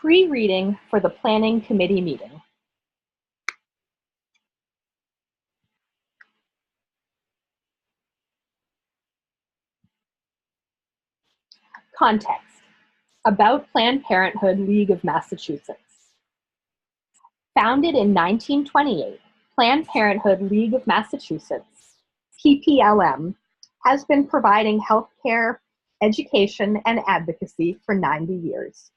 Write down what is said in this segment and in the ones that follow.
Pre-reading for the Planning Committee meeting. Context. About Planned Parenthood League of Massachusetts. Founded in 1928, Planned Parenthood League of Massachusetts, PPLM, has been providing healthcare, education, and advocacy for 90 years.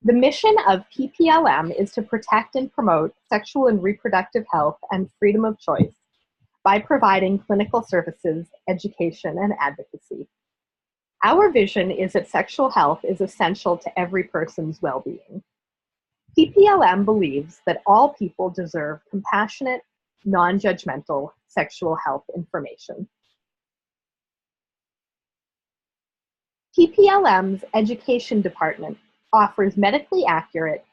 The mission of PPLM is to protect and promote sexual and reproductive health and freedom of choice by providing clinical services, education, and advocacy. Our vision is that sexual health is essential to every person's well-being. PPLM believes that all people deserve compassionate, non-judgmental sexual health information. PPLM's education department offers medically accurate,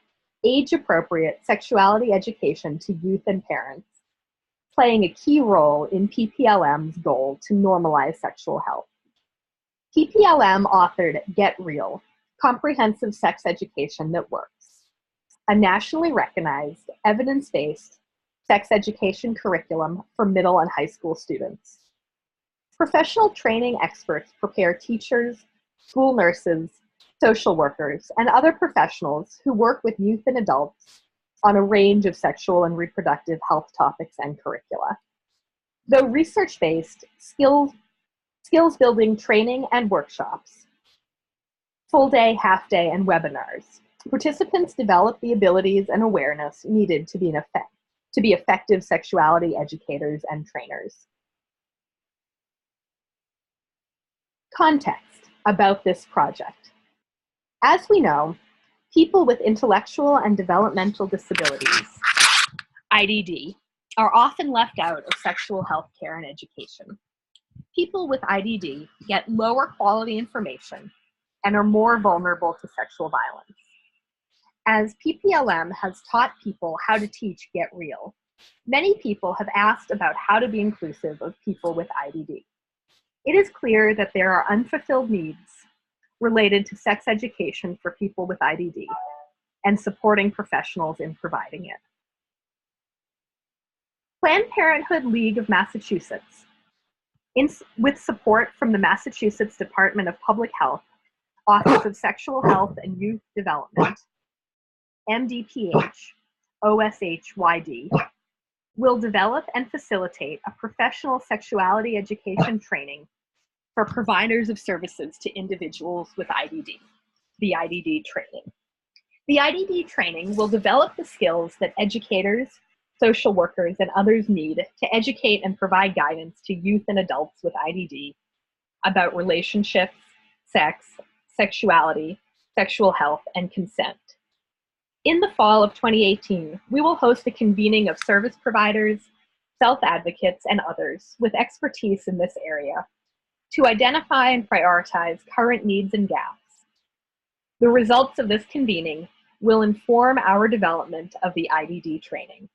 age-appropriate sexuality education to youth and parents, playing a key role in PPLM's goal to normalize sexual health. PPLM authored Get Real, comprehensive sex education that works, a nationally recognized, evidence-based sex education curriculum for middle and high school students. Professional training experts prepare teachers, school nurses, social workers, and other professionals who work with youth and adults on a range of sexual and reproductive health topics and curricula. Though research-based, skills-building training and workshops, full-day, half-day, and webinars, participants develop the abilities and awareness needed to be effective sexuality educators and trainers. Context about this project. As we know, people with intellectual and developmental disabilities, IDD, are often left out of sexual health care and education. People with IDD get lower quality information and are more vulnerable to sexual violence. As PPLM has taught people how to teach Get Real, many people have asked about how to be inclusive of people with IDD. It is clear that there are unfulfilled needs related to sex education for people with IDD and supporting professionals in providing it. Planned Parenthood League of Massachusetts, with support from the Massachusetts Department of Public Health, Office of Sexual Health and Youth Development, MDPH, OSHYD, will develop and facilitate a professional sexuality education training for providers of services to individuals with IDD, the IDD training. The IDD training will develop the skills that educators, social workers, and others need to educate and provide guidance to youth and adults with IDD about relationships, sex, sexuality, sexual health, and consent. In the fall of 2018, we will host a convening of service providers, self-advocates, and others with expertise in this area to identify and prioritize current needs and gaps. The results of this convening will inform our development of the IDD training.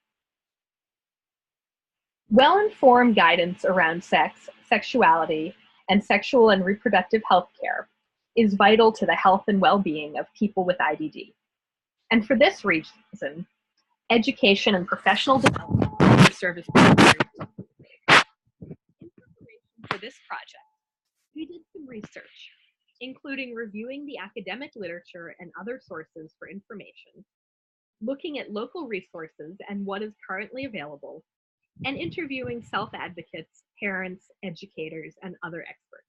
Well-informed guidance around sex, sexuality, and sexual and reproductive health care is vital to the health and well-being of people with IDD. And for this reason, education and professional development for service providers. In preparation for this project, we did some research, including reviewing the academic literature and other sources for information, looking at local resources and what is currently available, and interviewing self-advocates, parents, educators, and other experts.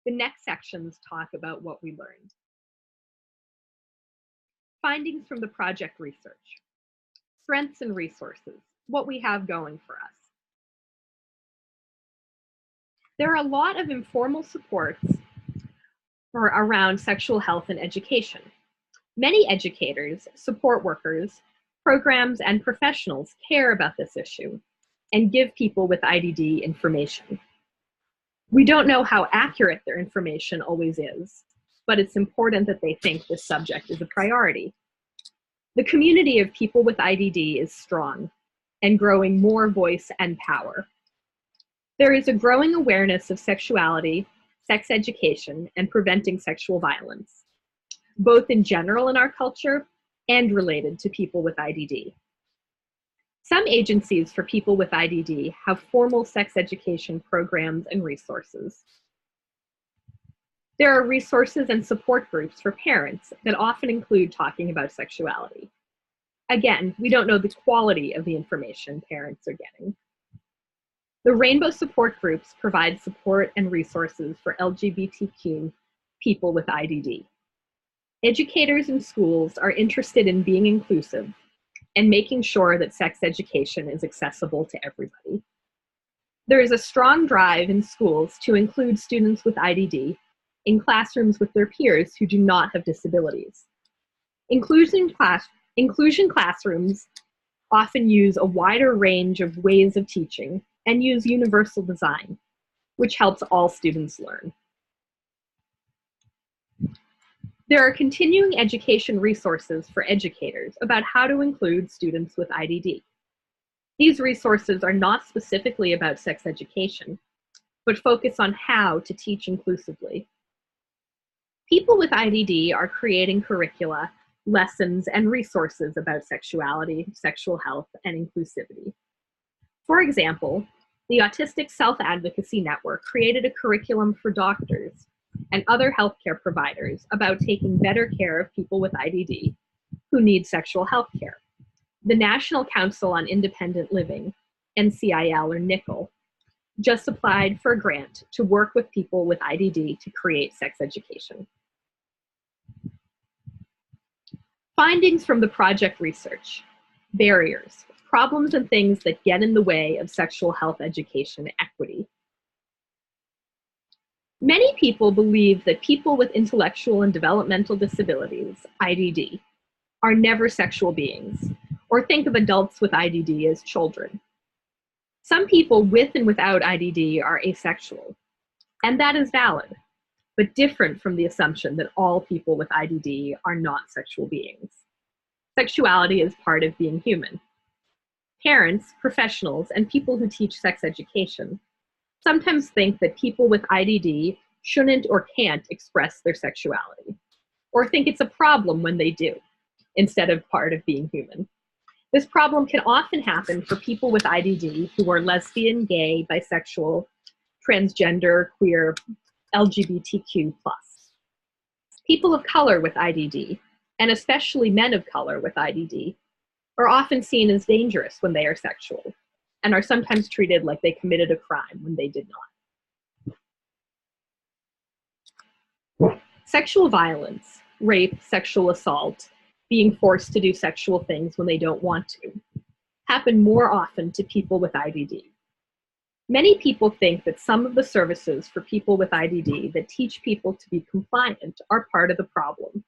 The next sections talk about what we learned. Findings from the project research. Strengths and resources, what we have going for us. There are a lot of informal supports around sexual health and education. Many educators, support workers, programs, and professionals care about this issue and give people with IDD information. We don't know how accurate their information always is, but it's important that they think this subject is a priority. The community of people with IDD is strong and growing more voice and power. There is a growing awareness of sexuality, sex education, and preventing sexual violence, both in general in our culture and related to people with IDD. Some agencies for people with IDD have formal sex education programs and resources. There are resources and support groups for parents that often include talking about sexuality. Again, we don't know the quality of the information parents are getting. The Rainbow Support Groups provide support and resources for LGBTQ people with IDD. Educators in schools are interested in being inclusive and making sure that sex education is accessible to everybody. There is a strong drive in schools to include students with IDD in classrooms with their peers who do not have disabilities. Inclusion classrooms often use a wider range of ways of teaching and use universal design, which helps all students learn. There are continuing education resources for educators about how to include students with IDD. These resources are not specifically about sex education, but focus on how to teach inclusively. People with IDD are creating curricula, lessons, and resources about sexuality, sexual health, and inclusivity. For example, the Autistic Self-Advocacy Network created a curriculum for doctors and other healthcare providers about taking better care of people with IDD who need sexual health care. The National Council on Independent Living, NCIL or NICL, just applied for a grant to work with people with IDD to create sex education. Findings from the project research: barriers, problems and things that get in the way of sexual health education equity. Many people believe that people with intellectual and developmental disabilities, IDD, are never sexual beings, or think of adults with IDD as children. Some people with and without IDD are asexual, and that is valid, but different from the assumption that all people with IDD are not sexual beings. Sexuality is part of being human. Parents, professionals, and people who teach sex education sometimes think that people with IDD shouldn't or can't express their sexuality, or think it's a problem when they do, instead of part of being human. This problem can often happen for people with IDD who are lesbian, gay, bisexual, transgender, queer, LGBTQ+. People of color with IDD, and especially men of color with IDD, are often seen as dangerous when they are sexual, and are sometimes treated like they committed a crime when they did not. Sexual violence, rape, sexual assault, being forced to do sexual things when they don't want to, happen more often to people with IDD. Many people think that some of the services for people with IDD that teach people to be compliant are part of the problem.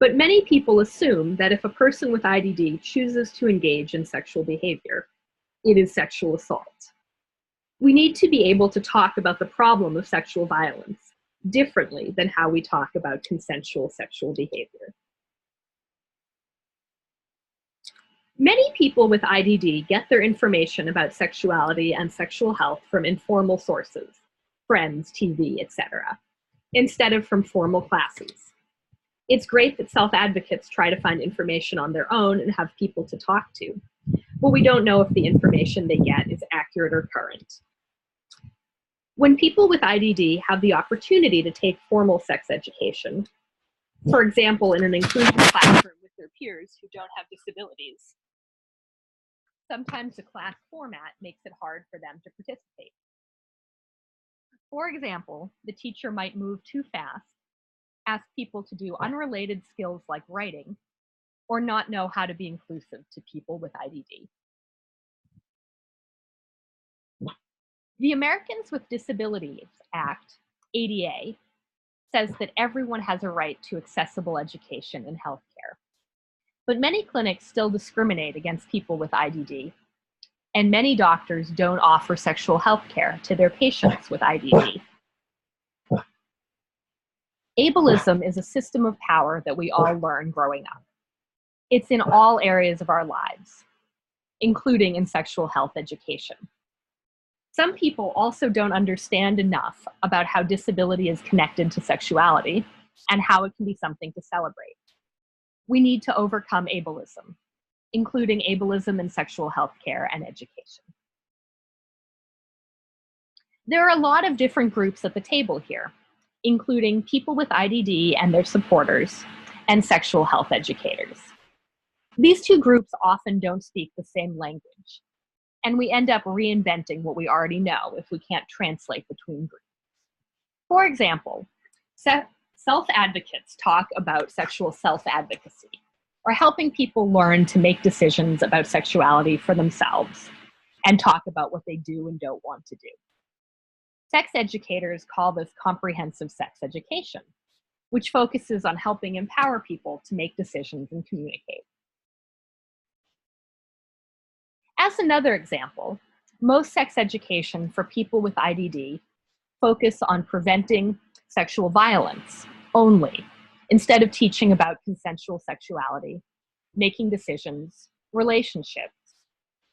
But many people assume that if a person with IDD chooses to engage in sexual behavior, it is sexual assault. We need to be able to talk about the problem of sexual violence differently than how we talk about consensual sexual behavior. Many people with IDD get their information about sexuality and sexual health from informal sources, friends, TV, etc., instead of from formal classes. It's great that self-advocates try to find information on their own and have people to talk to, but we don't know if the information they get is accurate or current. When people with IDD have the opportunity to take formal sex education, for example, in an inclusion classroom with their peers who don't have disabilities, sometimes the class format makes it hard for them to participate. For example, the teacher might move too fast, ask people to do unrelated skills like writing, or not know how to be inclusive to people with IDD. The Americans with Disabilities Act, ADA, says that everyone has a right to accessible education and healthcare. But many clinics still discriminate against people with IDD, and many doctors don't offer sexual health care to their patients with IDD. Ableism is a system of power that we all learn growing up. It's in all areas of our lives, including in sexual health education. Some people also don't understand enough about how disability is connected to sexuality and how it can be something to celebrate. We need to overcome ableism, including ableism in sexual health care and education. There are a lot of different groups at the table here, including people with IDD and their supporters, and sexual health educators. These two groups often don't speak the same language, and we end up reinventing what we already know if we can't translate between groups. For example, self-advocates talk about sexual self-advocacy, or helping people learn to make decisions about sexuality for themselves, and talk about what they do and don't want to do. Sex educators call this comprehensive sex education, which focuses on helping empower people to make decisions and communicate. As another example, most sex education for people with IDD focus on preventing sexual violence only, instead of teaching about consensual sexuality, making decisions, relationships,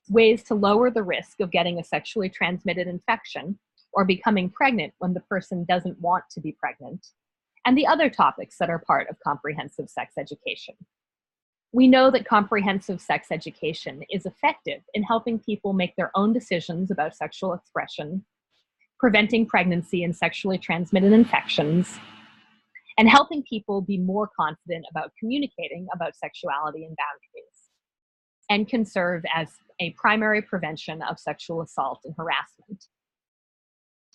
ways to lower the risk of getting a sexually transmitted infection or becoming pregnant when the person doesn't want to be pregnant, and the other topics that are part of comprehensive sex education. We know that comprehensive sex education is effective in helping people make their own decisions about sexual expression, preventing pregnancy and sexually transmitted infections, and helping people be more confident about communicating about sexuality and boundaries, and can serve as a primary prevention of sexual assault and harassment.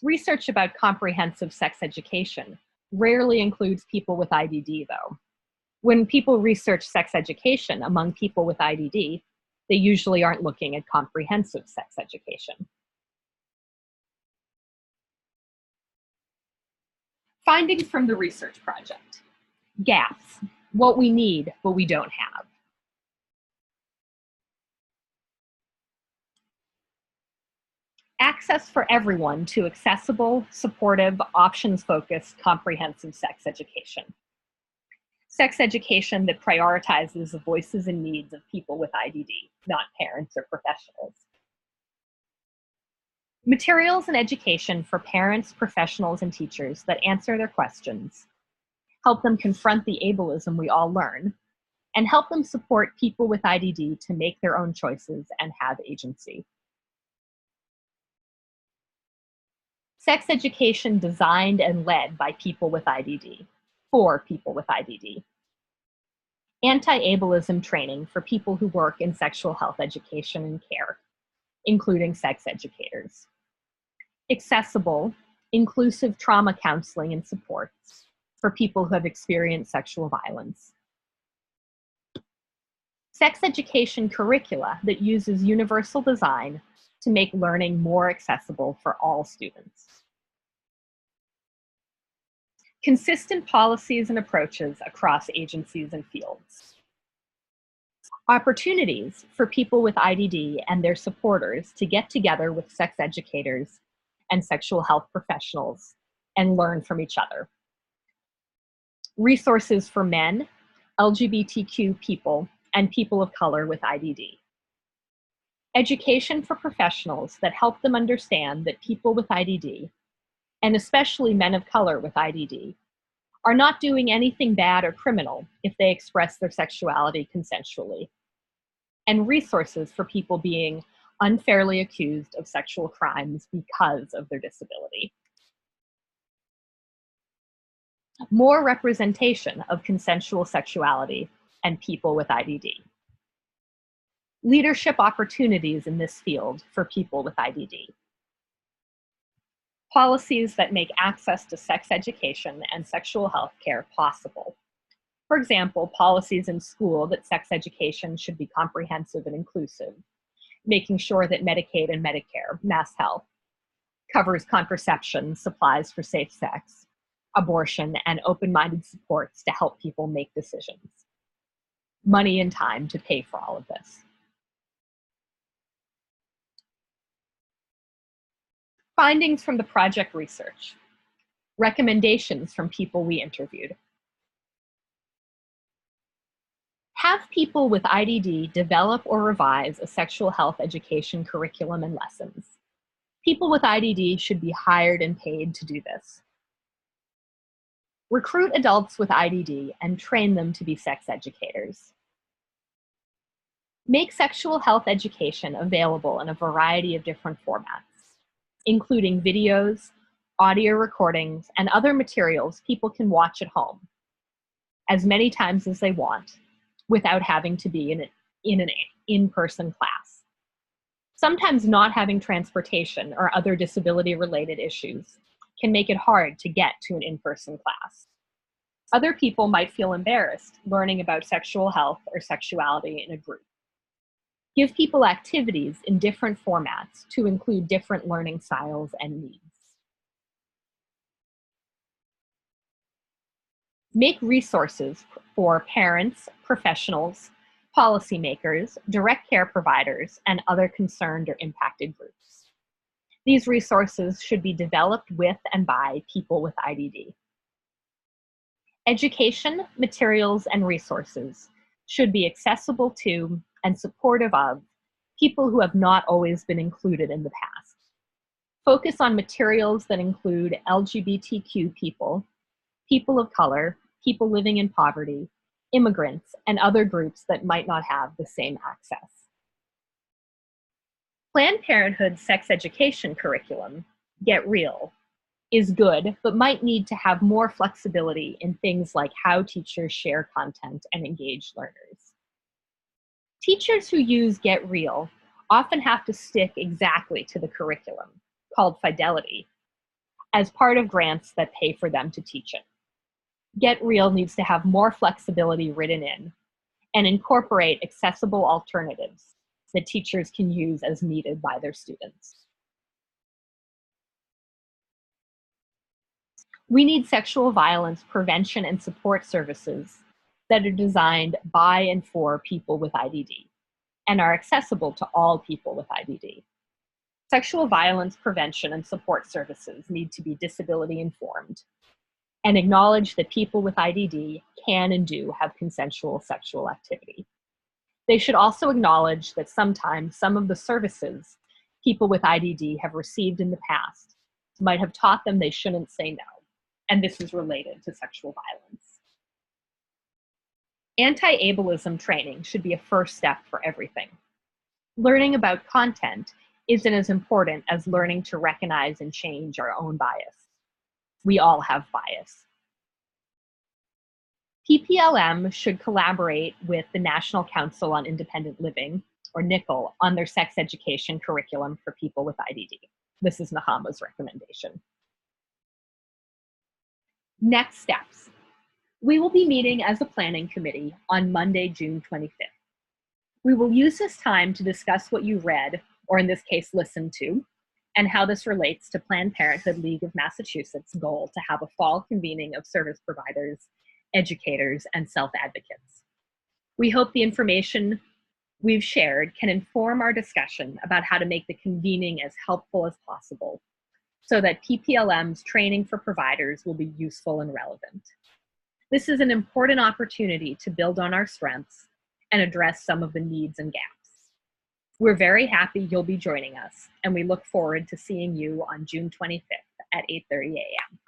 Research about comprehensive sex education rarely includes people with IDD, though. When people research sex education among people with IDD, they usually aren't looking at comprehensive sex education. Findings from the research project. Gaps, what we need but we don't have. Access for everyone to accessible, supportive, options-focused, comprehensive sex education. Sex education that prioritizes the voices and needs of people with IDD, not parents or professionals. Materials and education for parents, professionals, and teachers that answer their questions, help them confront the ableism we all learn, and help them support people with IDD to make their own choices and have agency. Sex education designed and led by people with IDD, for people with IDD. Anti-ableism training for people who work in sexual health education and care, including sex educators. Accessible, inclusive trauma counseling and supports for people who have experienced sexual violence. Sex education curricula that uses universal design to make learning more accessible for all students. Consistent policies and approaches across agencies and fields. Opportunities for people with IDD and their supporters to get together with sex educators and sexual health professionals and learn from each other. Resources for men, LGBTQ people, and people of color with IDD. Education for professionals that help them understand that people with IDD, and especially men of color with IDD, are not doing anything bad or criminal if they express their sexuality consensually. And resources for people being unfairly accused of sexual crimes because of their disability. More representation of consensual sexuality and people with IDD. Leadership opportunities in this field for people with IDD. Policies that make access to sex education and sexual health care possible. For example, policies in school that sex education should be comprehensive and inclusive, making sure that Medicaid and Medicare, Mass Health, covers contraception, supplies for safe sex, abortion, and open-minded supports to help people make decisions. Money and time to pay for all of this. Findings from the project research. Recommendations from people we interviewed. Have people with IDD develop or revise a sexual health education curriculum and lessons. People with IDD should be hired and paid to do this. Recruit adults with IDD and train them to be sex educators. Make sexual health education available in a variety of different formats, including videos, audio recordings, and other materials people can watch at home as many times as they want without having to be in an in-person class. Sometimes not having transportation or other disability-related issues can make it hard to get to an in-person class. Other people might feel embarrassed learning about sexual health or sexuality in a group. Give people activities in different formats to include different learning styles and needs. Make resources for parents, professionals, policymakers, direct care providers, and other concerned or impacted groups. These resources should be developed with and by people with IDD. Education, materials, and resources should be accessible to and supportive of people who have not always been included in the past. Focus on materials that include LGBTQ people, people of color, people living in poverty, immigrants, and other groups that might not have the same access. Planned Parenthood's sex education curriculum, Get Real, is good, but might need to have more flexibility in things like how teachers share content and engage learners. Teachers who use Get Real often have to stick exactly to the curriculum, called Fidelity, as part of grants that pay for them to teach it. Get Real needs to have more flexibility written in and incorporate accessible alternatives that teachers can use as needed by their students. We need sexual violence prevention and support services that are designed by and for people with IDD and are accessible to all people with IDD. Sexual violence prevention and support services need to be disability informed and acknowledge that people with IDD can and do have consensual sexual activity. They should also acknowledge that sometimes some of the services people with IDD have received in the past might have taught them they shouldn't say no, and this is related to sexual violence. Anti-ableism training should be a first step for everything. Learning about content isn't as important as learning to recognize and change our own bias. We all have bias. PPLM should collaborate with the National Council on Independent Living, or NCIL, on their sex education curriculum for people with IDD. This is NAHAMA's recommendation. Next steps. We will be meeting as a planning committee on Monday, June 25th. We will use this time to discuss what you read, or in this case, listened to, and how this relates to Planned Parenthood League of Massachusetts' goal to have a fall convening of service providers, educators, and self-advocates. We hope the information we've shared can inform our discussion about how to make the convening as helpful as possible so that PPLM's training for providers will be useful and relevant. This is an important opportunity to build on our strengths and address some of the needs and gaps. We're very happy you'll be joining us, and we look forward to seeing you on June 25th at 8:30 a.m.